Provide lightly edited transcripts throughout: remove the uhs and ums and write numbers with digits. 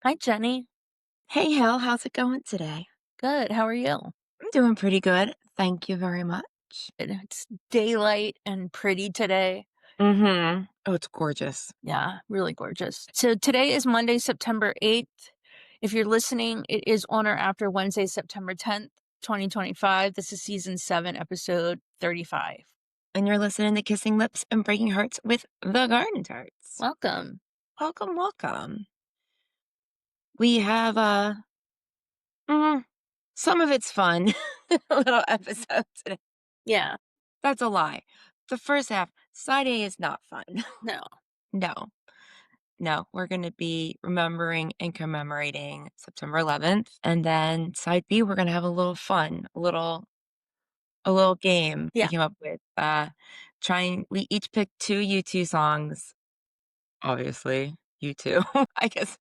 Hi, Jenny. Hey, Hal, how's it going today? Good. How are you? I'm doing pretty good. Thank you very much. It's daylight and pretty today. Oh, it's gorgeous. Yeah, really gorgeous. So today is Monday, September 8th. If you're listening, it is on or after Wednesday, September 10th, 2025. This is season 7, episode 35. And you're listening to Kissing Lips and Breaking Hearts with the Garden Tarts. Welcome. Welcome, welcome. We have mm, some of it's fun little episode today. Yeah. That's a lie. The first half, side A is not fun. No. No, no, we're going to be remembering and commemorating September 11th. And then side B, we're going to have a little fun, a little game we Yeah. came up with, trying we each picked 2 U2 songs, obviously, U2, I guess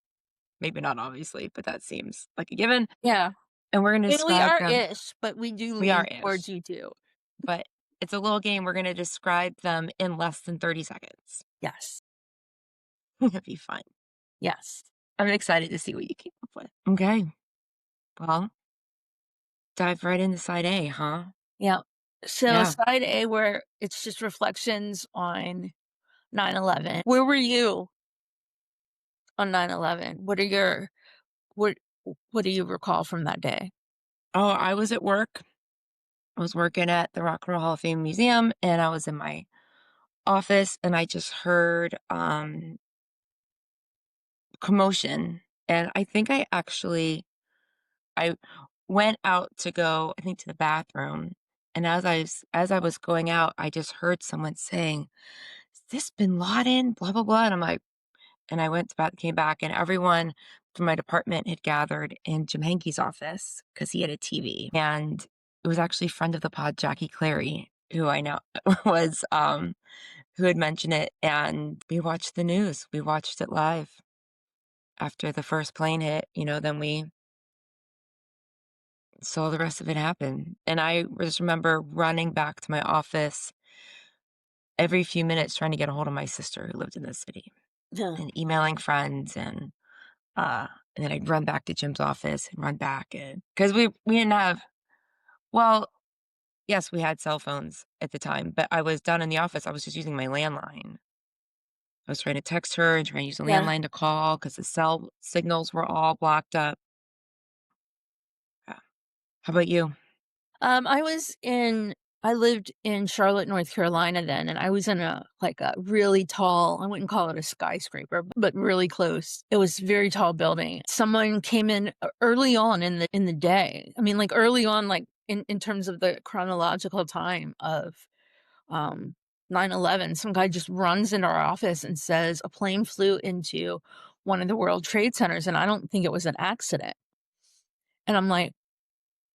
maybe not obviously, but that seems like a given, Yeah. and we're gonna And we describe are them. ish, but we do We are lean towards ish, you too. but it's a little game, we're gonna describe them in less than 30 seconds. Yes. It'll be fun. Yes. I'm excited to see what you came up with. Okay, well, dive right into side A, huh? Yeah. So Yeah. side A, where it's just reflections on 9/11. Where were you on 9/11? What what do you recall from that day? Oh, I was at work. I was working at the Rock and Roll Hall of Fame Museum, and I was in my office, and I just heard, commotion, and I think I went out to go, I think, to the bathroom, and as I was going out, I just heard someone saying, "Is this bin Laden? Blah, blah, blah," and I'm like and I went back came back, and everyone from my department had gathered in Jim Hankey's office because he had a TV, and it was actually a friend of the pod, Jackie Clary, who I know was, who had mentioned it, and we watched the news. We watched it live. After the first plane hit, then we saw the rest of it happen, and I just remember running back to my office every few minutes trying to get a hold of my sister who lived in the city, Yeah. and emailing friends, and then I'd run back to Jim's office and run back, and because we didn't have well, yes, we had cell phones at the time, but I was down in the office, I was just using my landline. I was trying to text her and trying to use the Yeah. landline to call because the cell signals were all blocked up. Yeah. How about you? I lived in Charlotte, North Carolina then, and I was in a really tall, I wouldn't call it a skyscraper, but really close. It was a very tall building. Someone came in early on in the day. I mean, like early on, like in terms of the chronological time of um 9/11. Some guy just runs into our office and says a plane flew into one of the World Trade Centers, and I don't think it was an accident. And I'm like,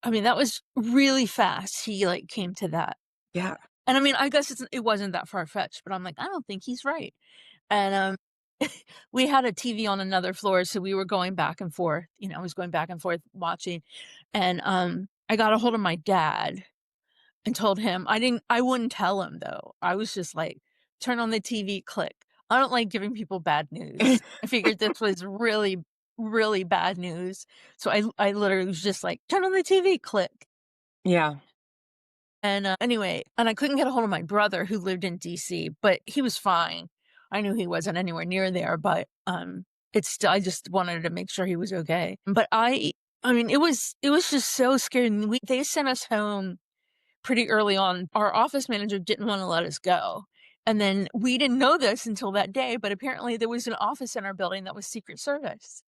I mean, that was really fast. He, like, came to that. Yeah. And I mean, I guess it wasn't that far-fetched, but I'm like, "I don't think he's right." And, we had a TV on another floor, so we were going back and forth, I was going back and forth watching, and, I got a hold of my dad and told him I wouldn't tell him, though. I was just like, "Turn on the TV, click." I don't like giving people bad news. I figured this was really, really bad news, so I literally was just like, "Turn on the TV, click." Yeah. And, anyway, and I couldn't get a hold of my brother who lived in DC, but he was fine. I knew he wasn't anywhere near there, but, it's still I just wanted to make sure he was okay. But I mean, it was just so scary, and they sent us home pretty early on. Our office manager didn't wanna let us go, and then we didn't know this until that day, but apparently there was an office in our building that was Secret Service,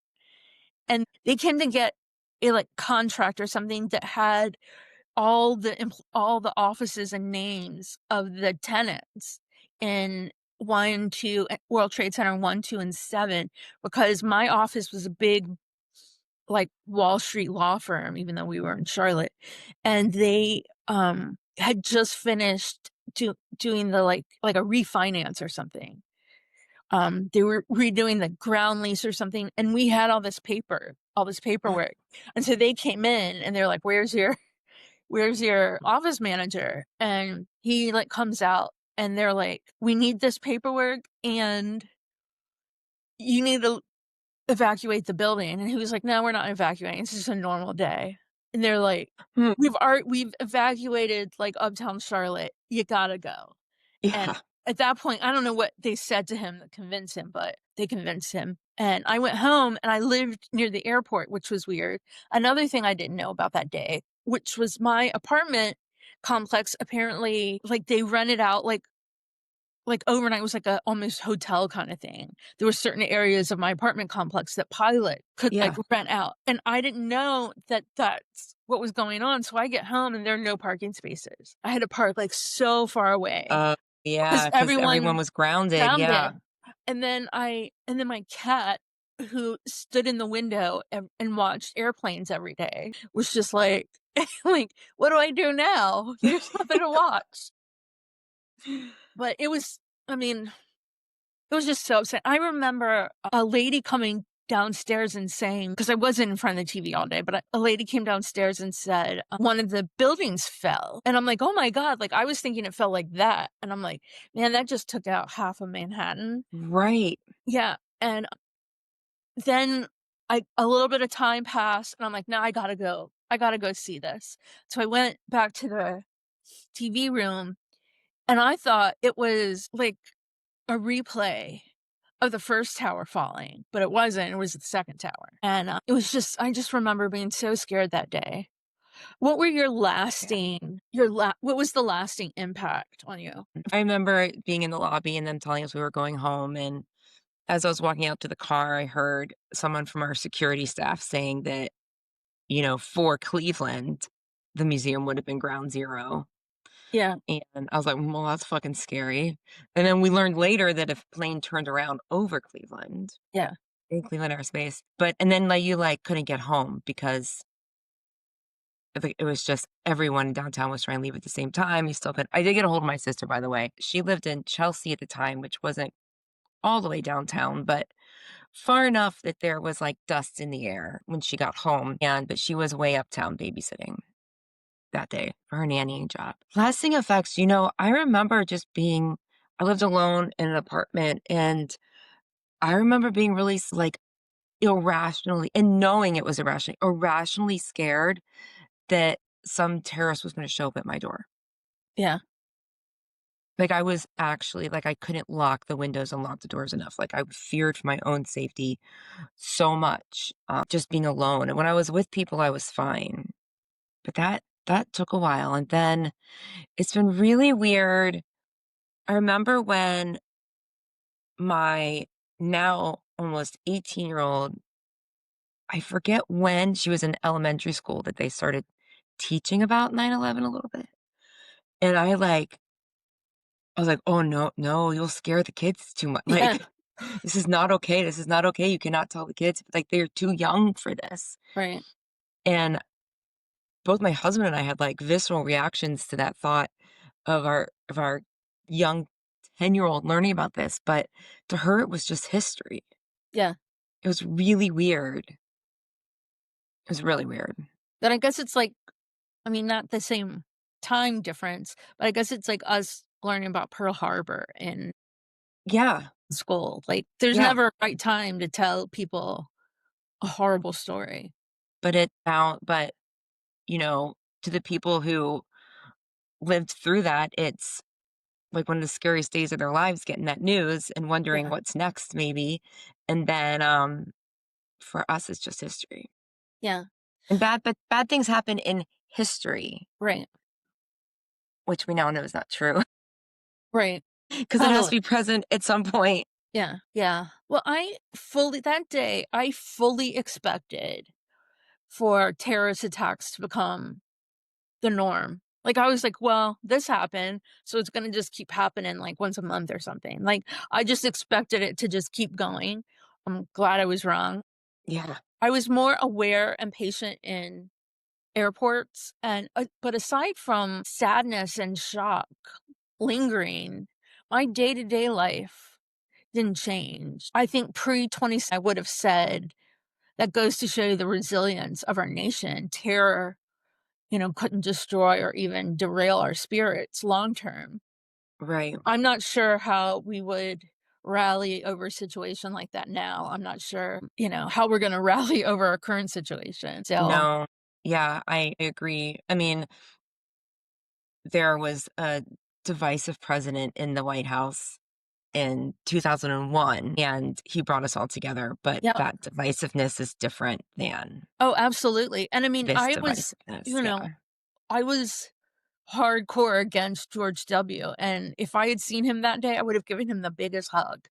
and they came to get a, like, contract or something that had all the offices and names of the tenants in 1, 2 World Trade Center 1, 2, and 7, because my office was a big, like, Wall Street law firm, even though we were in Charlotte, and they, had just finished doing like a refinance or something. They were redoing the ground lease or something, and we had all this paperwork, and so they came in and they're like, "Where's your office manager?" And he, like, comes out and they're like, "We need this paperwork and you need to evacuate the building?" And he was like, "No, we're not evacuating, it's just a normal day." And they're like, Hmm, we've evacuated, like, uptown Charlotte, you gotta go." And yeah, at that point, I don't know what they said to him that convinced him, but they convinced him. And I went home and I lived near the airport, which was weird. Another thing I didn't know about that day, which was my apartment complex apparently, like, they rented out, like, overnight, it was like a almost hotel kinda thing. There were certain areas of my apartment complex that Pilot could, like, yeah. rent out, and I didn't know that that's what was going on, so I get home and there are no parking spaces. I had to park, like, so far away Oh, 'cause yeah, because everyone everyone was grounded, yeah. grounded. And then my cat, who stood in the window and watched airplanes every day, was just like like, "What do I do now? There's nothing to watch." But it was I mean, it was just so upsetting. I remember a lady coming downstairs and saying, because I wasn't in front of the TV all day, but a lady came downstairs and said, one of the buildings fell. And I'm like, "Oh my God." Like, I was thinking it fell like that. And I'm like, "Man, that just took out half of Manhattan." Right. Yeah. And then a little bit of time passed and I'm like, "No, I gotta go. I gotta go see this." So I went back to the TV room and I thought it was like a replay of the first tower falling, but it wasn't, it was the second tower, and, it was just I just remember being so scared that day. What were Yeah. what was the lasting impact on you? I remember being in the lobby and them telling us we were going home, and as I was walking out to the car, I heard someone from our security staff saying that, for Cleveland, the museum would have been ground zero, Yeah, and I was like, "Well, that's fucking scary," and then we learned later that a plane turned around over Cleveland, yeah, in Cleveland airspace, and then, like, you, like, couldn't get home because it was just everyone in downtown was trying to leave at the same time, you still could I did get a hold of my sister, by the way. She lived in Chelsea at the time, which wasn't all the way downtown, but far enough that there was, like, dust in the air when she got home, but she was way uptown babysitting that day for her nannying job. Lasting effects, I remember just being I lived alone in an apartment, and I remember being really like, irrationally and knowing it was irrationally scared that some terrorist was gonna show up at my door. yeah, Like, I was actually like, I couldn't lock the windows and lock the doors enough, like, I feared for my own safety so much, just being alone, and when I was with people, I was fine, but that took a while, and then it's been really weird. I remember when my now almost 18-year-old, I forget when she was in elementary school that they started teaching about 9/11 a little bit, and I was like, "Oh, no, no, you'll scare the kids too much. yeah, Like, this is not okay, this is not okay, you cannot tell the kids, like, they're too young for this." right, And both my husband and I had, like, visceral reactions to that thought of our young 10-year-old learning about this, but to her, it was just history. yeah. It was really weird. It was really weird. Then I guess it's like I mean, not the same time difference, but I guess it's like us learning about Pearl Harbor in Yeah, school. Like, there's yeah, never a right time to tell people a horrible story. but, to the people who lived through that, it's like one of the scariest days of their lives getting that news and wondering Yeah, what's next maybe, and then, for us, it's just history. yeah, And bad things happen in history, right, which we now know is not true right. because it has to Totally. be present at some point. Yeah, yeah. Well, that day, I fully expected for terrorist attacks to become the norm. Like, I was like, "Well, this happened, so it's gonna just keep happening, like, once a month or something." Like, I just expected it to just keep going. I'm glad I was wrong. Yeah, I was more aware and patient in airports, and, but aside from sadness and shock lingering, my day-to-day life didn't change. I think pre-20 I would have said, "That goes to show you the resilience of our nation. Terror, couldn't destroy or even derail our spirits long term." right. I'm not sure how we would rally over a situation like that now. I'm not sure, how we're gonna rally over our current situation. So, No. Yeah, I agree. I mean, there was a divisive president in the White House in 2001, and he brought us all together, but yeah. that divisiveness is different than Oh, absolutely. And I mean, this divisiveness, yeah. I was hardcore against George W. And if I had seen him that day, I would have given him the biggest hug.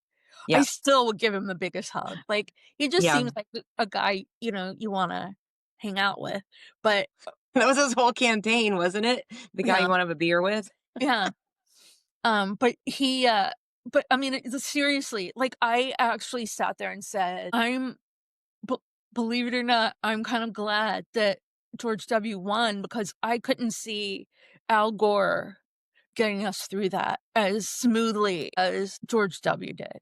I Yeah, still would give him the biggest hug. Like, he just yeah. seems like a guy, you wanna hang out with. But That was his whole campaign, wasn't it? The guy you yeah, wanna have a beer with? yeah. But but I mean, seriously, like, I actually sat there and said, b believe it or not, I'm kind of glad that George W. won because I couldn't see Al Gore getting us through that as smoothly as George W. did.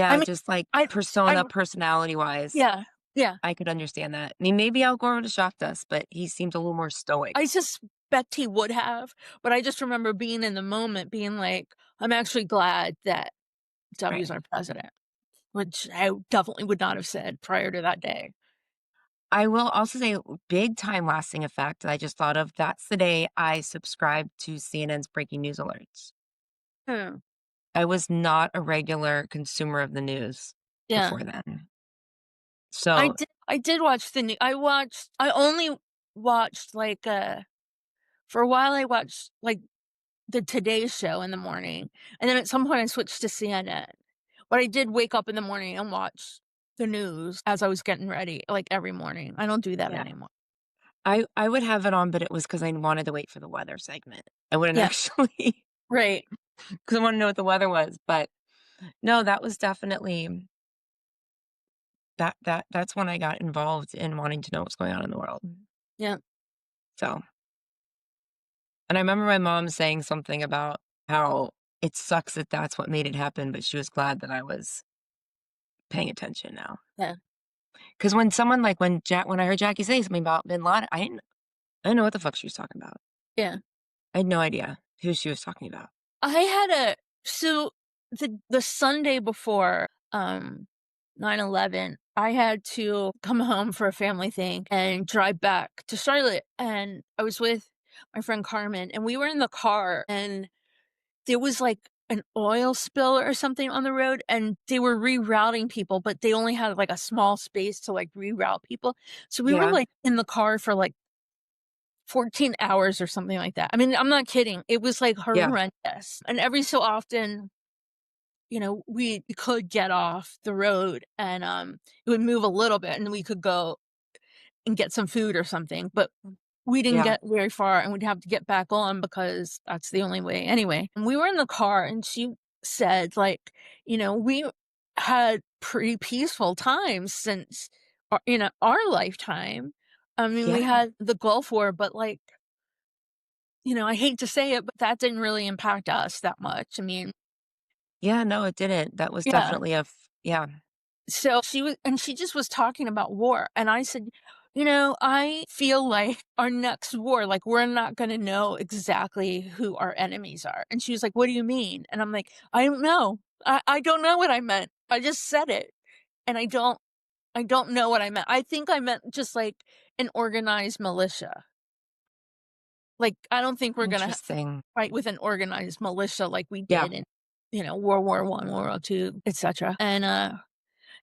I Yeah, mean, just, like, I I personality-wise, yeah, yeah. I could understand that. I mean, maybe Al Gore would've shocked us, but he seemed a little more stoic. I suspect he would have, but I just remember being in the moment being like, "I'm actually glad that W's Right. our president," which I definitely would not have said prior to that day. I will also say big time lasting effect that I just thought of, that's the day I subscribed to CNN's breaking news alerts. Hmm, I was not a regular consumer of the news yeah. before then. So, I did watch the new I only watched, like, for a while I watched, like, the Today Show in the morning, and then at some point I switched to CNN. But I did wake up in the morning and watch the news as I was getting ready, like, every morning. I don't do that yeah. anymore. I would have it on, but it was because I wanted to wait for the weather segment. I wouldn't Yeah, actually right. because I wanna know what the weather was, but no, that was definitely that's when I got involved in wanting to know what's going on in the world. Yeah, So, and I remember my mom saying something about how it sucks that that's what made it happen, but she was glad that I was paying attention now. yeah, Because when someone like when I heard Jackie say something about Bin Laden, I didn't know what the fuck she was talking about. yeah. I had no idea who she was talking about. I had a so the Sunday before, 9/11, I had to come home for a family thing and drive back to Charlotte, and I was with my friend Carmen, and we were in the car, and there was, like, an oil spill or something on the road, and they were rerouting people, but they only had, like, a small space to, like, reroute people. So we were, Yeah, like, in the car for, like, 14 hours or something like that. I mean, I'm not kidding. It was, like, yeah, horrendous, and every so often, we could get off the road and, it would move a little bit, and we could go and get some food or something, but we didn't yeah, get very far, and we'd have to get back on because that's the only way anyway. And we were in the car, and she said, like, "We had pretty peaceful times since our lifetime." I mean, we yeah, had the Gulf War, but, like, I hate to say it, but that didn't really impact us that much. I mean, yeah, no, it didn't. That was yeah. definitely yeah, So she just was talking about war, and I said, I feel like our next war, like, we're not gonna know exactly who our enemies are." And she was like, "What do you mean?" And I'm like, "I don't know. I don't know what I meant. I just said it, and I don't know what I meant. I think I meant just, like, an organized militia. Like, I don't think we're gonna interesting. fight with an organized militia like we Yeah, did in, World War One, World War Two, etc." And,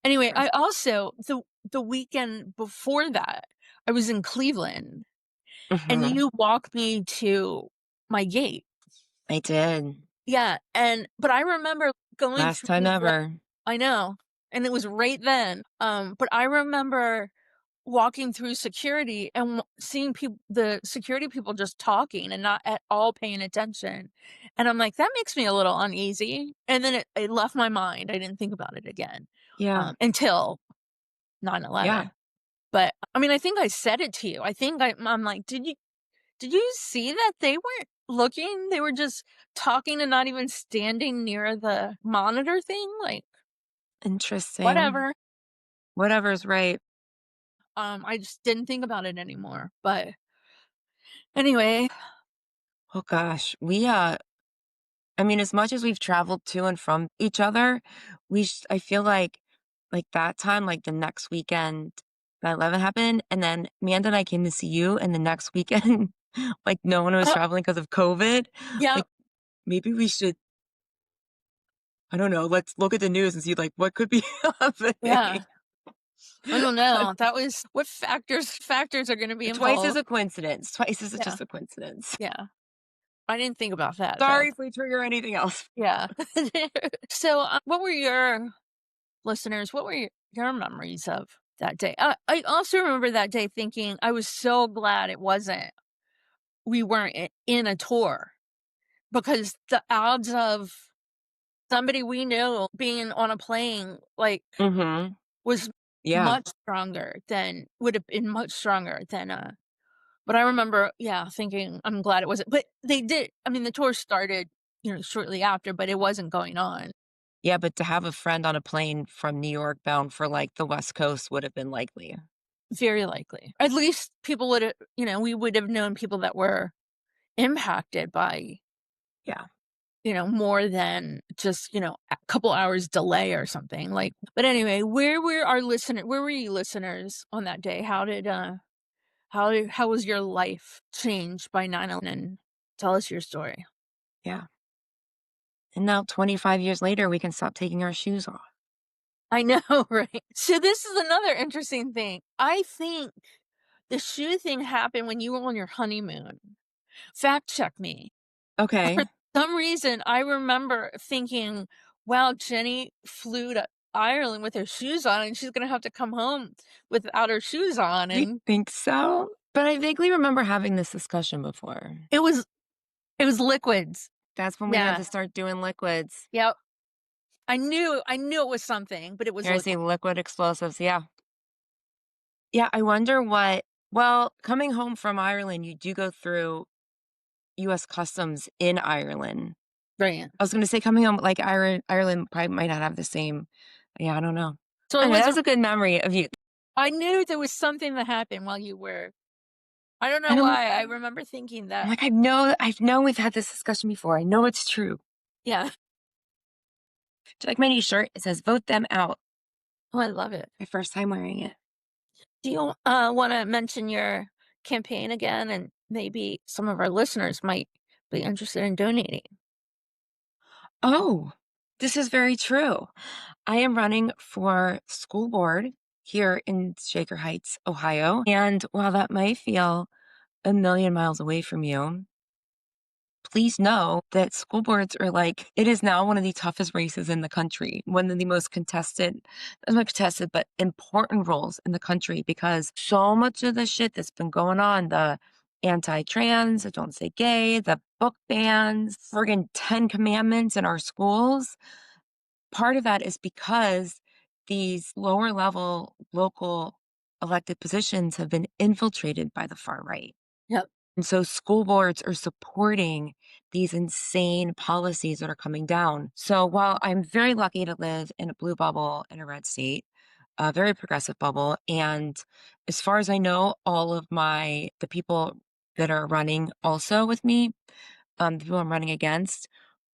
anyway, I interest also the weekend before that, I was in Cleveland, and mhm, you walked me to my gate. I did. Yeah, but I remember going Last through time the ever. I know, and it was right then, but I remember walking through security and seeing the security people just talking and not at all paying attention, and I'm like, "That makes me a little uneasy," and then it left my mind. I didn't think about it again, Yeah, until yeah, 9/11. But, I mean, I think I said it to you. I think I'm like, did you see that they weren't looking? They were just talking and not even standing near the monitor thing? Like, interesting. whatever." Whatever's right. I just didn't think about it anymore. But anyway, Oh gosh, I mean, as much as we've traveled to and from each other, I feel like that time, like the next weekend 9/11 happened, and then Amanda and I came to see you, and the next weekend, like no one was Uh, traveling because of COVID. yeah, Like maybe we should, I don't know, let's look at the news and see like what could be happening. yeah. I don't know. That was what factors are gonna be Twice is involved. a coincidence. Twice is Yeah, just a coincidence. yeah. I didn't think about that though. Sorry if we trigger anything else. Yeah. So, what were your listeners, what were your memories of that day? I also remember that day thinking I was so glad we weren't in a tour because the odds of somebody we knew being on a plane, like, Mhm. was Yeah. much stronger than would have been much stronger than, but I remember, yeah, thinking, "I'm glad it wasn't," but they did I mean, the tour started, shortly after, but it wasn't going on. Yeah, but to have a friend on a plane from New York bound for, like, the West Coast would have been likely. Very likely. At least people would have we would have known people that were impacted by, Yeah. more than just, a couple hours delay or something, like but anyway, where were you listeners on that day? How was your life changed by 9/11? Tell us your story. Yeah. And now 25 years later, we can stop taking our shoes off. I know, right? So this is another interesting thing. I think the shoe thing happened when you were on your honeymoon. Fact check me. For Okay. some reason, I remember thinking, "Wow, Jenny flew to Ireland with her shoes on, and she's gonna have to come home without her shoes on," I and think so, but I vaguely remember having this discussion before. it was it was liquids. That's when we had Yeah. to start doing liquids. Yep. I knew it was something, but it was Here I say liquid. liquid explosives, yeah. Yeah, I wonder what well, coming home from Ireland, you do go through US Customs in Ireland. Right. I was gonna say coming home, like, Ireland probably might not have the same yeah, I don't know. So I it know, that was was a good memory of you. I knew there was something that happened while you were I don't know And why, I remember thinking I'm that like, I know we've had this discussion before. I know it's true. yeah. Do you like my new shirt? It says, "Vote them out." Oh, I love it. My first time wearing it. Do you, wanna mention your campaign again? And maybe some of our listeners might be interested in donating. Oh, this is very true. I am running for school board here in Shaker Heights, Ohio. And while that might feel a million miles away from you, please know that school boards are like, it is now one of the toughest races in the country, one of the most contested, not contested, but important roles in the country because so much of the shit that's been going on, the anti trans, the don't say gay, the book bans, friggin' 10 commandments in our schools, part of that is because these lower level local elected positions have been infiltrated by the far right. Yep. And so school boards are supporting these insane policies that are coming down. So while I'm very lucky to live in a blue bubble in a red state, a very progressive bubble, and as far as I know, all of the people that are running also with me, the people I'm running against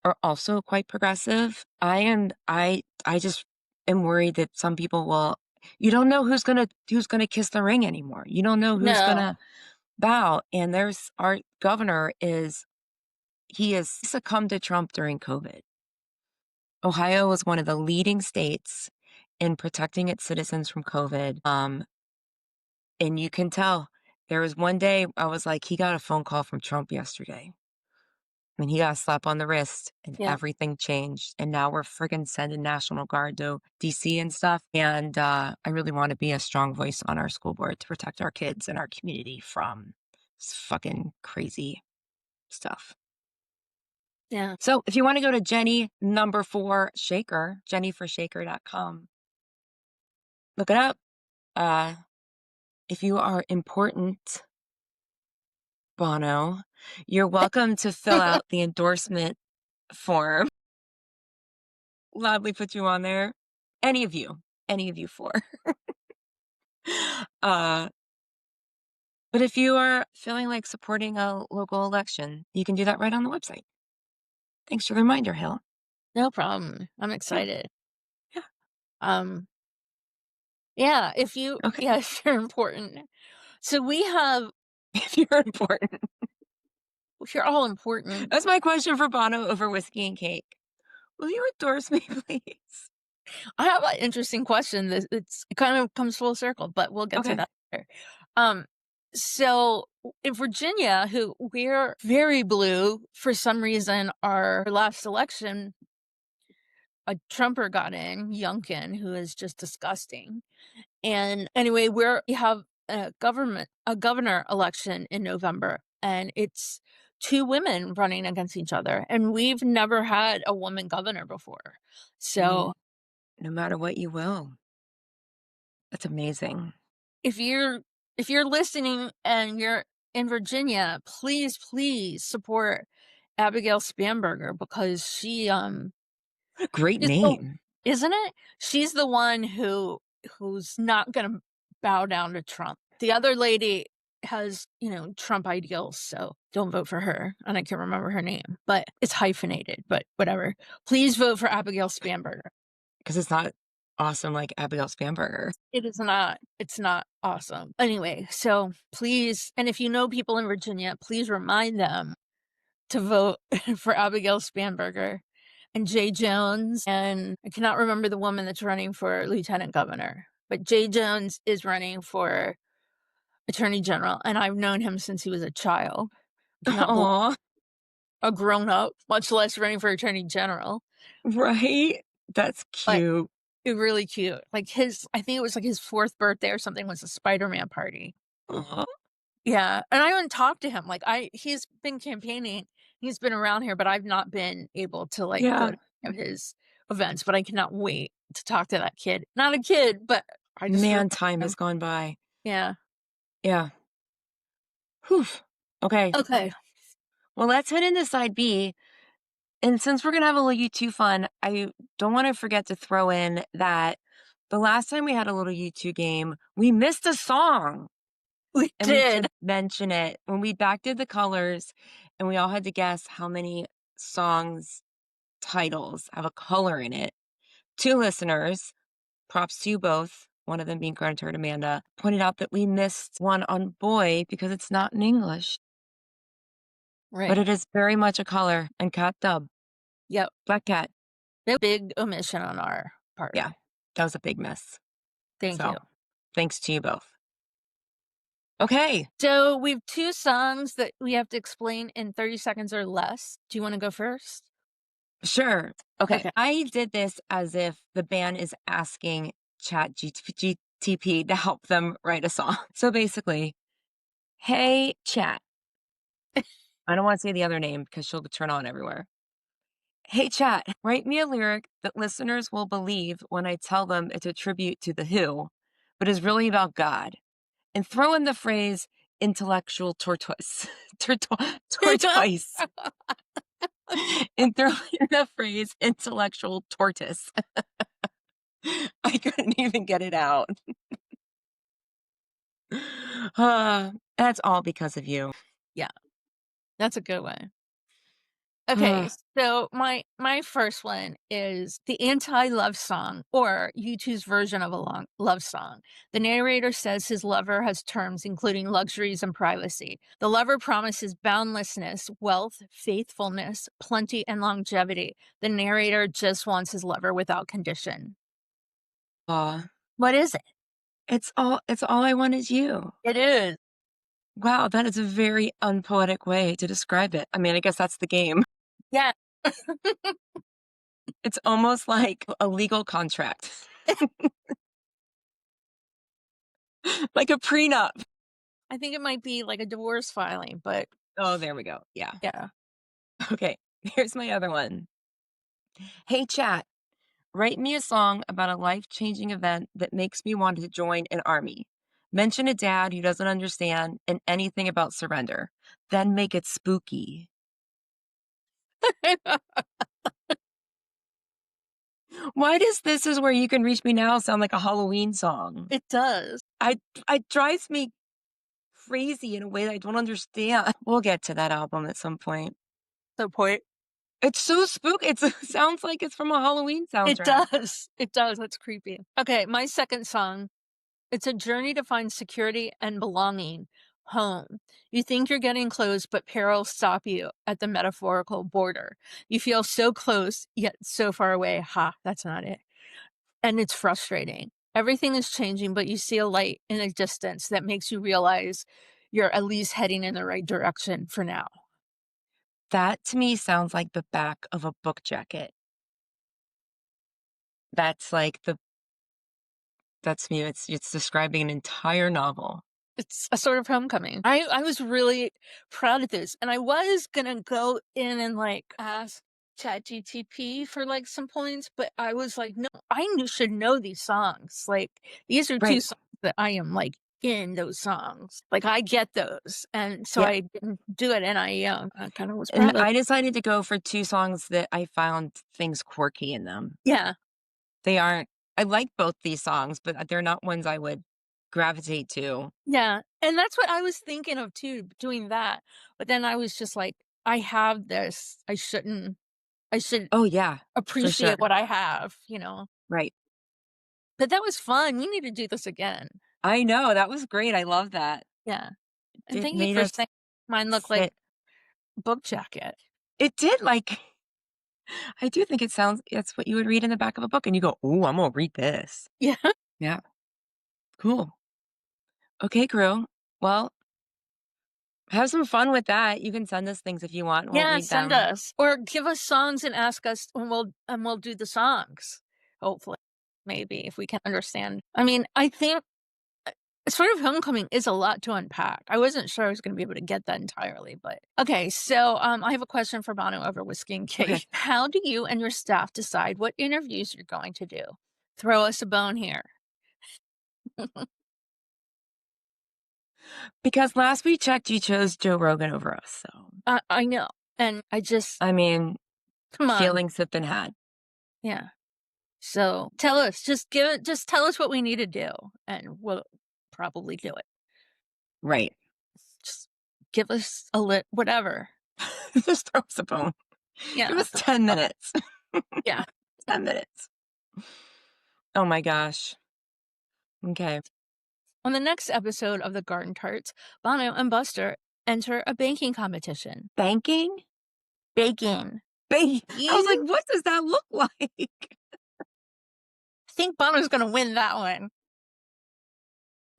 are also quite progressive. I just am worried that some people will you don't know who's gonna kiss the ring anymore. You don't know who's No. gonna bow. And there's our governor he has succumbed to Trump during COVID. Ohio was one of the leading states in protecting its citizens from COVID. And you can tell there was one day I was like, he got a phone call from Trump yesterday. I mean, he got a slap on the wrist and Yep. everything changed. And now we're friggin' sending National Guard to DC and stuff. And I really want to be a strong voice on our school board to protect our kids and our community from this fucking crazy stuff. Yeah. So if you want to go to Jenny number 4 Shaker, jennyforshaker.com, look it up. Uh, if you are important, Bono, you're welcome to fill out the endorsement form. Gladly put you on there. Any of you four. uh, but if you are feeling like supporting a local election, you can do that right on the website. Thanks for the reminder, Hill. No problem. I'm Yeah, excited. yeah. Um, yeah, Okay. if you're important. So we have If you're important. if you're all important. That's my question for Bono over whiskey and cake. Will you endorse me, please? I have an interesting question that it kind of comes full circle, but we'll get to Okay. that later. Um, so in Virginia, who we're very blue for some reason, our last election, a Trumper got in, Youngkin, who is just disgusting. And anyway, we have a governor election in November, and it's two women running against each other, and we've never had a woman governor before. So Well, no matter what you will. That's amazing. if you're listening and you're in Virginia, please support Abigail Spanberger because What a great she's the name. isn't it? She's the one who's not gonna bow down to Trump. The other lady has, Trump ideals, so don't vote for her, and I can't remember her name, but it's hyphenated, but whatever. Please vote for Abigail Spanberger. Because it's not awesome like Abigail Spanberger. It's not awesome. Anyway, so please, and if you know people in Virginia, please remind them to vote for Abigail Spanberger and Jay Jones, and I cannot remember the woman that's running for lieutenant governor, but Jay Jones is running for attorney general, and I've known him since he was a child. I cannot believe Aw, a grown up, much less running for attorney general, right? That's but cute. really cute. Like I think it was like his fourth birthday or something was a Spider-Man party. Aw, Yeah, and I haven't talked to him, like, he's been campaigning, he's been around here, but I've not been able to, like, go yeah. to any of his events, but I cannot wait to talk to that kid. Not a kid, but I just remember Man, time has him. gone by. Yeah. Yeah. Whew. Okay. Okay. Well, let's head into side B. And since we're going to have a little U2 fun, I don't want to forget to throw in that the last time we had a little U2 game, we missed a song. We And we did. should mention it. When we backdid the colors and we all had to guess how many songs titles have a color in it, two listeners, props to you both, one of them being Garden Tart Amanda, pointed out that we missed one on boy because it's not in English, but Right. it is very much a color and cat dub. Yep. Black cat. No big omission on our part. Yeah, that was a big miss. Thank you. So thanks to you both. Okay, So, we've 2 songs that we have to explain in 30 seconds or less. Do you wanna go first? sure. Okay, Okay. I did this as if the band is asking Chat GTP to help them write a song. So basically, hey, Chat. I don't want to say the other name because she'll turn on everywhere. Hey, Chat, write me a lyric that listeners will believe when I tell them it's a tribute to The Who, but is really about God. And throw in the phrase intellectual tortoise. Tortoise. And throw in the phrase intellectual tortoise. I couldn't even get it out. That's all because of you. Yeah, that's a good one. Okay, so my first one is the anti-love song or U2's version of a long love song. The narrator says his lover has terms including luxuries and privacy. The lover promises boundlessness, wealth, faithfulness, plenty, and longevity. The narrator just wants his lover without condition. Aw, What is it? it's all I want is you. It is. Wow, that is a very unpoetic way to describe it. I mean, I guess that's the game. Yeah, It's almost like a legal contract, like a prenup. I think it might be like a divorce filing, but Oh, there we go. Yeah. yeah. Okay. Here's my other one. Hey, chat, write me a song about a life changing event that makes me want to join an army. Mention a dad who doesn't understand and anything about surrender. Then make it spooky. Why does This Is Where You Can Reach Me Now sound like a Halloween song? It does. I it drives me crazy in a way that I don't understand. We'll get to that album at some point. The point. It's so spooky. It sounds like it's from a Halloween It soundtrack. does. It does. That's creepy. Okay, my second song, it's a journey to find security and belonging, home. You think you're getting close, but perils stop you at the metaphorical border. You feel so close, yet so far away. Ha, that's not it. And it's frustrating. Everything is changing, but you see a light in the distance that makes you realize you're at least heading in the right direction for now. That to me sounds like the back of a book jacket. That's like the that's me. It's describing an entire novel. It's a sort of homecoming. I was really proud of this, and I was gonna go in and, like, ask ChatGTP for, like, some points, but I was like, "No, should know these songs." Like, these are 2 Right. songs that I am, like, in those songs. Like, I get those, and so Yeah. I didn't do it, and I kinda was And proud of. I decided to go for 2 songs that I found things quirky in them. Yeah. They aren't I like both these songs, but they're not ones I would gravitate to. Yeah, and that's what I was thinking of too, doing that, but then I was just like, "I have this. I should Oh, yeah, for sure. appreciate what I have," you know? Right. But that was fun, we need to do this again. I know, that was great, I love that. Yeah, and It thank you made for us saying mine look like sit book jacket. it did, like I do think it sounds it's what you would read in the back of a book, and you go, "Ooh, I'm gonna read this." Yeah, Yeah, cool. Okay, crew. Well, have some fun with that. You can send us things if you want, and we'll yeah, read send them. us, or give us songs and ask us, and we'll do the songs, hopefully, maybe, if we can understand. I mean, I think sort of Homecoming is a lot to unpack. I wasn't sure I was gonna be able to get that entirely, but okay, so, I have a question for Bono over whiskey and Okay. cake. How do you and your staff decide what interviews you're going to do? Throw us a bone here. Because last we checked, you chose Joe Rogan over us, so, I know, and I just I mean, come on. feelings have been had. Yeah. So, tell us, just tell us what we need to do, and we'll probably do it. Right. Just give us a whatever. Just throw us a bone. Give Yeah. us 10 Okay. minutes. Yeah. 10 minutes. Oh my gosh. Okay. On the next episode of the Garden Tarts, Bono and Buster enter a baking competition. Banking? Baking. I was like, You "What does that look like?" think Bono's gonna win that one.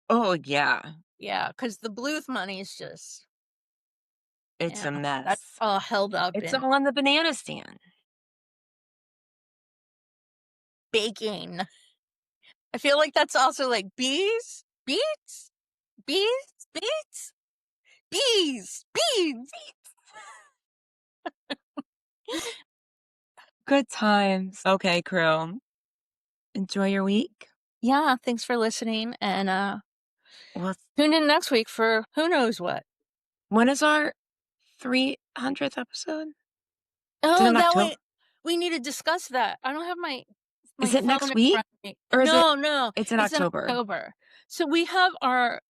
Oh, yeah. Yeah, because the Bluth money is just, It's yeah, a that's mess. all held up It's in all on the banana stand. baking. I feel like that's also like bees, beets, bees, beets, bees, bees. Good times. Okay, crew. Enjoy your week. Yeah, thanks for listening, and, Well, tune in next week for who knows what. when is our 300th episode? Is it Oh, in that October? we need to discuss that. I don't have Is my it phone next in week? front of me. Or is it No, no, it's in it's in October? October. So we have our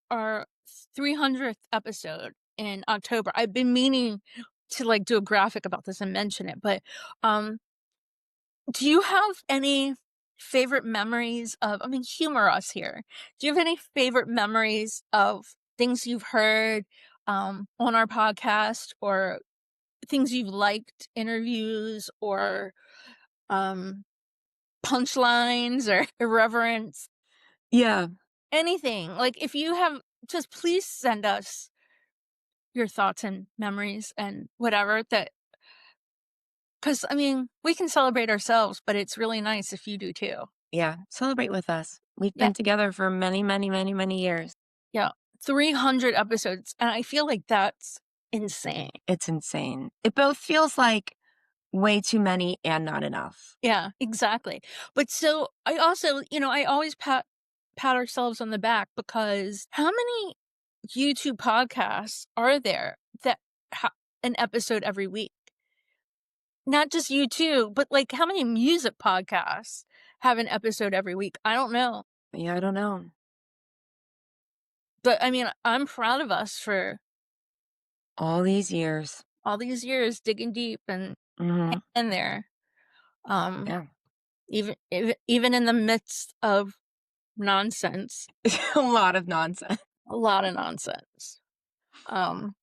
300th episode in October. I've been meaning to, like, do a graphic about this and mention it, but, um, do you have any favorite memories of, I mean, humor us here. Do you have any favorite memories of things you've heard, on our podcast, or things you've liked, interviews, or, um, punchlines or irreverence, Yeah. anything. Like, if you have, just please send us your thoughts and memories and whatever that, because I mean, we can celebrate ourselves, but it's really nice if you do too. Yeah. Celebrate with us. We've Yeah, been together for many, many, many, many years. yeah. 300 episodes, and I feel like that's insane. It's insane. It both feels like way too many and not enough. Yeah, exactly. But so I also, I always pat ourselves on the back, because how many YouTube podcasts are there that an episode every week? Not just YouTube, but like how many music podcasts have an episode every week? I don't know. Yeah, I don't know. But I mean, I'm proud of us for, All these years. all these years digging deep and Mhm. hanging in there. Um, Yeah. even in the midst of nonsense, A lot of nonsense. a lot of nonsense. Um,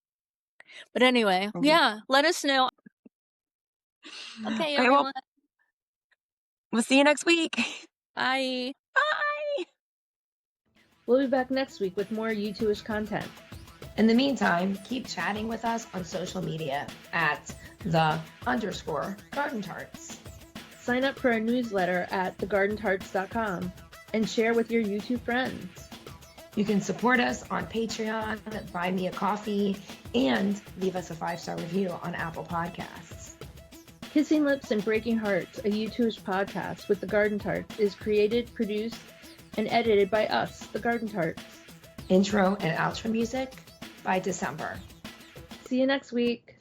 but anyway, Mhm. yeah, let us know. Okay, Okay, well, everyone. we'll see you next week. Bye. Bye. We'll be back next week with more U2ish content. In the meantime, keep chatting with us on social media at _Garden Tarts. Sign up for our newsletter at thegardentarts.com and share with your YouTube friends. You can support us on Patreon, buy me a coffee, and leave us a 5-star review on Apple Podcasts. Kissing Lips and Breaking Hearts, a U2ish podcast with the Garden Tarts, is created, produced, and edited by us, the Garden Tarts. Intro and outro music by December. See you next week.